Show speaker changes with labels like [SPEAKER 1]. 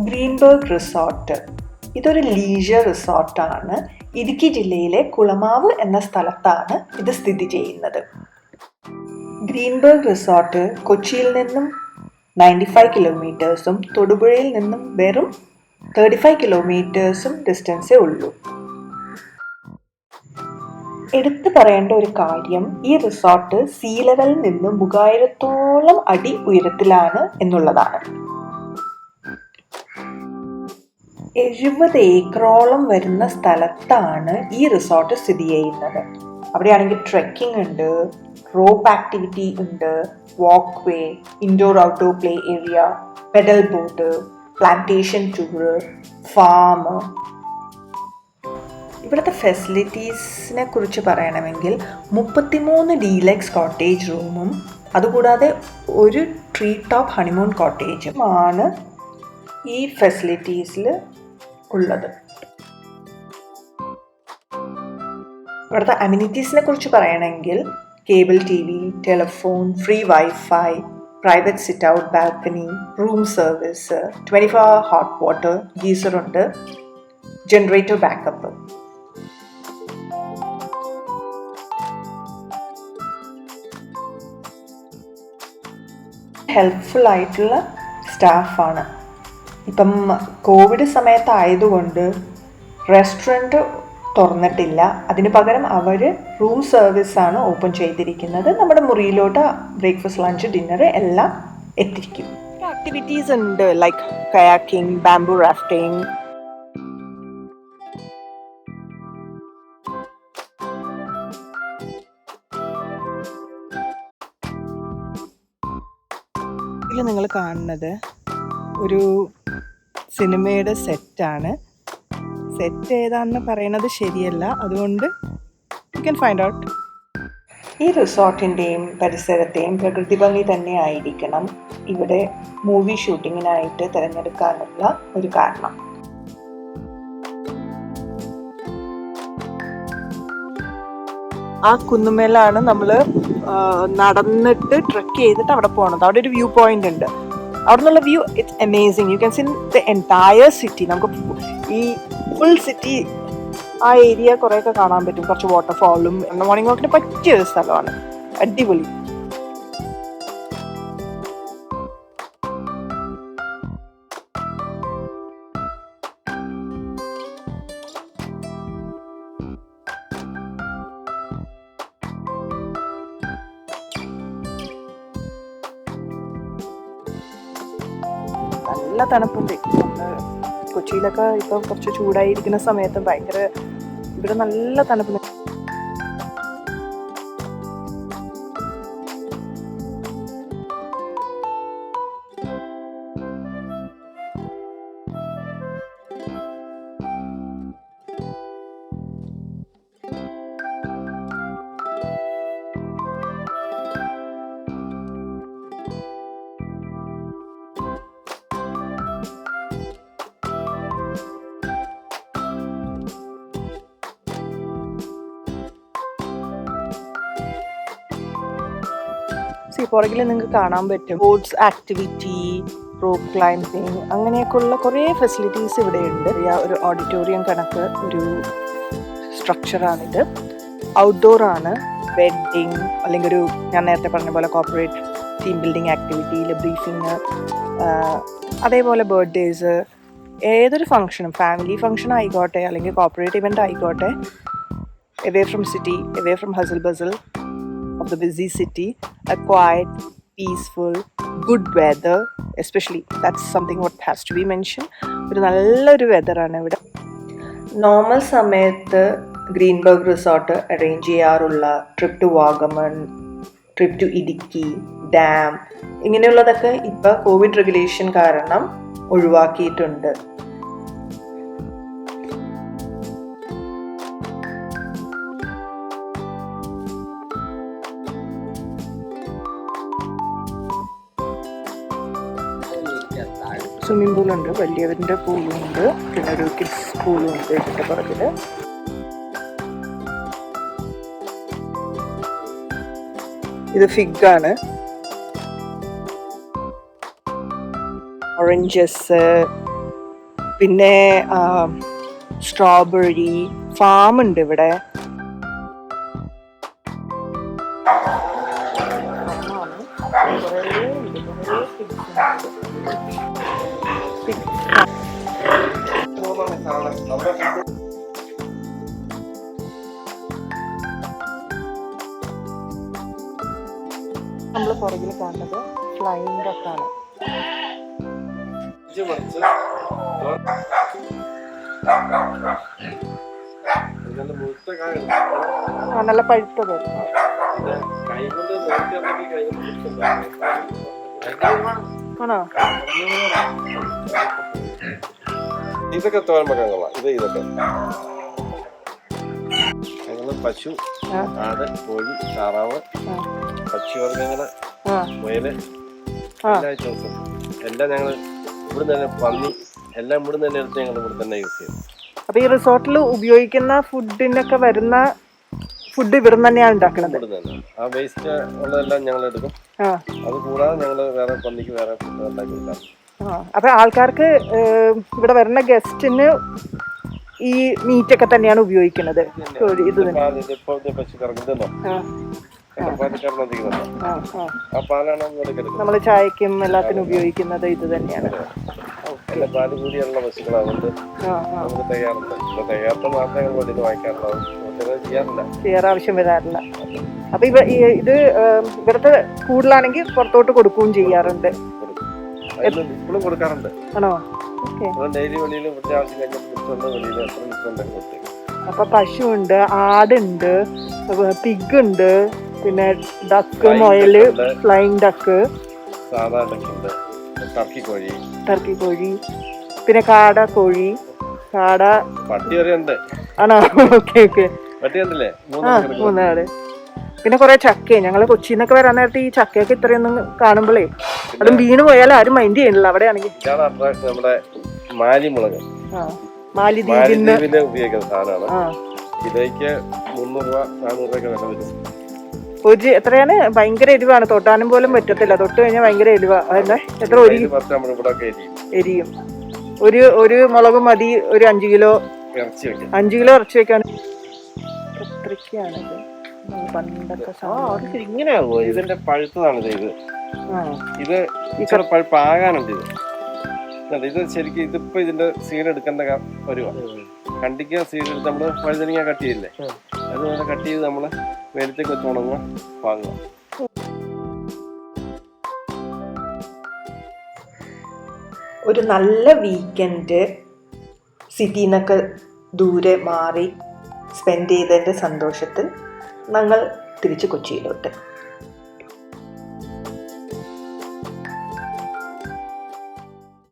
[SPEAKER 1] Greenberg resort ഇതൊരു leisure റിസോർട്ടാണ്. Idukki ജില്ലയിലെ കുളമാവ് എന്ന സ്ഥലത്താണ് ഇത് സ്ഥിതി ചെയ്യുന്നത്. ഗ്രീൻബർഗ് റിസോർട്ട് കൊച്ചിയിൽ നിന്നും 95 കിലോമീറ്റേഴ്സും തൊടുപുഴയിൽ നിന്നും വെറും 35 കിലോമീറ്റേഴ്സും ഡിസ്റ്റൻസേ ഉള്ളൂ. എടുത്തു പറയേണ്ട ഒരു കാര്യം, ഈ റിസോർട്ട് സീ ലെവലിൽ നിന്ന് 3000 അടി ഉയരത്തിലാണ് എന്നുള്ളതാണ്. 70 ഏക്കറോളം വരുന്ന സ്ഥലത്താണ് ഈ റിസോർട്ട് സ്ഥിതി ചെയ്യുന്നത്. അവിടെയാണെങ്കിൽ ട്രെക്കിംഗ് ഉണ്ട്, റോപ്പ് ആക്ടിവിറ്റി ഉണ്ട്, walkway, indoor outdoor play area, pedal boat, plantation tour, farm. ഇവിടുത്തെ ഫെസിലിറ്റീസിനെ കുറിച്ച് പറയണമെങ്കിൽ 33 ഡീലക്സ് കോട്ടേജ് റൂമും അതുകൂടാതെ ഒരു ട്രീ ടോപ്പ് ഹണിമൂൺ കോട്ടേജും ആണ് ഈ ഫെസിലിറ്റീസിൽ ഉള്ളത്. ഇവിടുത്തെ അമ്യൂണിറ്റീസിനെ കുറിച്ച് പറയണമെങ്കിൽ cable TV, telephone, free wifi, private sit out balcony, room service, 24 hot water, ഗീസറുണ്ട്, ജനറേറ്റർ ബാക്കപ്പ്. ഹെൽപ്ഫുൾ ആയിട്ടുള്ള സ്റ്റാഫാണ്. ഇപ്പം കോവിഡ് സമയത്തായതുകൊണ്ട് റെസ്റ്റോറൻറ്റ് തുറന്നിട്ടില്ല. അതിന് പകരം അവർ റൂം സർവീസാണ് ഓപ്പൺ ചെയ്തിരിക്കുന്നത്. നമ്മുടെ മുറിയിലോട്ട് ബ്രേക്ക്ഫാസ്റ്റ്, ലഞ്ച്, ഡിന്നർ എല്ലാം എത്തിക്കും. ആക്ടിവിറ്റീസ് ഉണ്ട്, ലൈക്ക് കയാക്കിംഗ്, ബാംബു റാഫ്റ്റിംഗ്. ഇതിൽ നിങ്ങൾ കാണുന്നത് ഒരു സിനിമയുടെ സെറ്റാണ്. സെറ്റ് ഏതാണെന്ന് പറയുന്നത് ശരിയല്ല, അതുകൊണ്ട് യു ക്യാൻ ഫൈൻഡ് ഔട്ട്. ഈ റിസോർട്ടിൻ്റെയും പരിസരത്തെയും പ്രകൃതി ഭംഗി തന്നെ ആയിരിക്കണം ഇവിടെ മൂവി ഷൂട്ടിങ്ങിനായിട്ട് തിരഞ്ഞെടുക്കാനുള്ള ഒരു കാരണം. ആ കുന്നുമേലാണ് നമ്മൾ നടന്നിട്ട് ട്രെക്ക് ചെയ്തിട്ട് അവിടെ പോകണത്. അവിടെ ഒരു വ്യൂ പോയിന്റ് ഉണ്ട്. അവിടെ നിന്നുള്ള view it's amazing. You can see the entire city. നമുക്ക് ഈ ഫുൾ സിറ്റി, ആ ഏരിയ കുറേയൊക്കെ കാണാൻ പറ്റും. കുറച്ച് വാട്ടർഫാളും മോർണിംഗ് വാക്കിന് പറ്റിയ ഒരു സ്ഥലമാണ്. അടിപൊളി. നല്ല തണുപ്പുണ്ട്. കൊച്ചിയിലൊക്കെ ഇപ്പം കുറച്ച് ചൂടായിരിക്കുന്ന സമയത്ത് ഭയങ്കര ഇവിടെ നല്ല തണുപ്പ്. പുറകിൽ നിങ്ങൾക്ക് കാണാൻ പറ്റും സ്പോർട്സ് ആക്ടിവിറ്റി, റോപ്പ് ക്ലൈംബിങ്, അങ്ങനെയൊക്കെയുള്ള കുറേ ഫെസിലിറ്റീസ് ഇവിടെ ഉണ്ട്. ഒരു ഓഡിറ്റോറിയം കണക്ക് ഒരു സ്ട്രക്ചറാണിത്. ഔട്ട്ഡോർ ആണ്. വെഡ്ഡിങ് അല്ലെങ്കിൽ ഒരു ഞാൻ നേരത്തെ പറഞ്ഞ പോലെ കോർപ്പറേറ്റ് ടീം ബിൽഡിംഗ് ആക്ടിവിറ്റിയിൽ ബ്രീഫിങ്, അതേപോലെ ബർത്ത്ഡേസ്, ഏതൊരു ഫംഗ്ഷനും ഫാമിലി ഫംഗ്ഷൻ ആയിക്കോട്ടെ അല്ലെങ്കിൽ കോർപ്പറേറ്റ് ഇവൻ്റ് ആയിക്കോട്ടെ, away from city, away from hustle bustle of the busy city, a quiet, peaceful, good weather, especially that's something what has to be mentioned. ഒരു നല്ലൊരു വെതറാണ് ഇവിടെ. Normal സമയത്ത് ഗ്രീൻബർഗ് റിസോർട്ട് അറേഞ്ച് ചെയ്യാറുള്ള trip to Vagamon, trip to Idukki dam, ഇങ്ങനെയുള്ളതൊക്കെ ഇപ്പോൾ covid regulation കാരണം ഒഴിവാക്കിയിട്ടുണ്ട്. Swimming പൂളുണ്ട്, വലിയവരുടെ പൂളുണ്ട്, പിന്നെ ഒരു കിഡ്സ് പൂളും ഉണ്ട് ഇതിൻ്റെ പുറകിൽ. ഇത് ഫിഗാണ്. ഓറഞ്ചസ്, പിന്നെ സ്ട്രോബെറി ഫാം ഉണ്ട് ഇവിടെ. നമ്മൾ പുറകിൽ കാണുന്നത് ഫ്ലൈയിങ് ഡക്കാണ്. നല്ല പഴുത്തത്. ആണോ?
[SPEAKER 2] ഇതൊക്കെ തോരമ്പക്കങ്ങളാ. ഇതൊക്കെ പശു, ആട്, കോഴി, താറാവ്, പക്ഷിവർഗങ്ങള്, മുയല്, എല്ലാ ഐറ്റംസും എല്ലാം ഞങ്ങൾ ഇവിടെ തന്നെ, പന്നി എല്ലാം ഇവിടെ തന്നെ എടുത്ത് ഞങ്ങൾ ഇവിടെ തന്നെ യൂസ് ചെയ്യും.
[SPEAKER 1] അപ്പൊ ഈ റിസോർട്ടിൽ ഉപയോഗിക്കുന്ന ഫുഡിനൊക്കെ വരുന്ന ഫുഡ് ഇവിടെ തന്നെയാണ് ഉണ്ടാക്കുന്നത്.
[SPEAKER 2] ആ വേസ്റ്റ് ഉള്ളതെല്ലാം ഞങ്ങൾ എടുക്കും. അത് കൂടാതെ ഞങ്ങൾ വേറെ പന്നിക്ക് വേറെ ഫുഡ് ഉണ്ടാക്കി കൊടുക്കാം.
[SPEAKER 1] അപ്പൊ ആൾക്കാർക്ക് ഇവിടെ വരുന്ന ഗസ്റ്റിന് ഈ മീറ്റ് ഒക്കെ തന്നെയാണ് ഉപയോഗിക്കുന്നത്. ഇത് നമ്മൾ ചായക്കും എല്ലാത്തിനും ഉപയോഗിക്കുന്നത് ഇത് തന്നെയാണ്.
[SPEAKER 2] പാല് കൂടിയുള്ള പശുക്കളാണ് നമുക്ക്
[SPEAKER 1] ചെയ്യാറ് ആവശ്യം വരാറില്ല. അപ്പൊ ഇത് ഇവിടുത്തെ കൂടുതലാണെങ്കിൽ പുറത്തോട്ട് കൊടുക്കുകയും ചെയ്യാറുണ്ട്.
[SPEAKER 2] ഇപ്പോഴും കൊടുക്കാറുണ്ട്.
[SPEAKER 1] ആണോ? അപ്പൊ പശു ഉണ്ട്, ആടുണ്ട്, പിഗ് ഉണ്ട്, പിന്നെ ഡക്ക്, മുയല്, ഫ്ലൈങ് ഡക്ക്,
[SPEAKER 2] സാധാ ഡക്കുണ്ട്, ടർക്കി കോഴി,
[SPEAKER 1] പിന്നെ കാട കോഴി, കാട,
[SPEAKER 2] പട്ടി വരെ ഉണ്ട്.
[SPEAKER 1] ആണോ? Okay okay. മൂന്നാട്. പിന്നെ കുറെ ചക്ക. ഞങ്ങള് കൊച്ചിന്നൊക്കെ വരാൻ നേരത്തെ ഈ ചക്കയൊക്കെ ഇത്രയൊന്നും കാണുമ്പോഴേ അതും വീണ് പോയാൽ ആരും മൈൻഡ് ചെയ്യണില്ല. അവിടെ ആണെങ്കിൽ
[SPEAKER 2] നമ്മുടെ മാലിമുളക്, മാലിദ്വീപിന് ഉപയോഗിക്കുന്ന സാധനമാണ്. ഇതിലേക്ക് 300 രൂപ 400 രൂപ വില വരും.
[SPEAKER 1] എത്രയാണ്? ഭയങ്കര എരിവാണ്, തൊട്ടാനും പോലും പറ്റത്തില്ല. തൊട്ട് കഴിഞ്ഞാൽ ഭയങ്കര എരിവാ. അതെന്താ എത്ര എരിയും? ഒരു മുളക് മതി ഒരു 5 കിലോ ഇറച്ചി വെക്കാൻ. എത്രയ്ക്കാണിത്? പണ്ടൊക്കെ
[SPEAKER 2] ഇങ്ങനെയാവോ? ഇതിന്റെ പഴുത്തതാണ് ഇത് ഇച്ചിരി പഴുപ്പാകാനുണ്ട്. ഇത് ശരിക്കും ഇതിപ്പോ ഇതിന്റെ സീഡ് എടുക്കേണ്ട വരുവാ. കണ്ടിക്ക സീഡ് എടുത്ത് നമ്മള് വഴുതനങ്ങ കട്ട് ചെയ്യില്ലേ, അതുപോലെ കട്ട് ചെയ്ത് നമ്മള് വെയിലത്തേക്ക് വെച്ച് ഉണങ്ങുക, വാങ്ങുക.
[SPEAKER 1] ഒരു നല്ല വീക്കെൻഡ് സിറ്റിയിൽ നിന്നൊക്കെ ദൂരെ മാറി സ്പെൻഡ് ചെയ്തതിൻ്റെ സന്തോഷത്തിൽ ഞങ്ങൾ തിരിച്ച് കൊച്ചിയിലോട്ട്.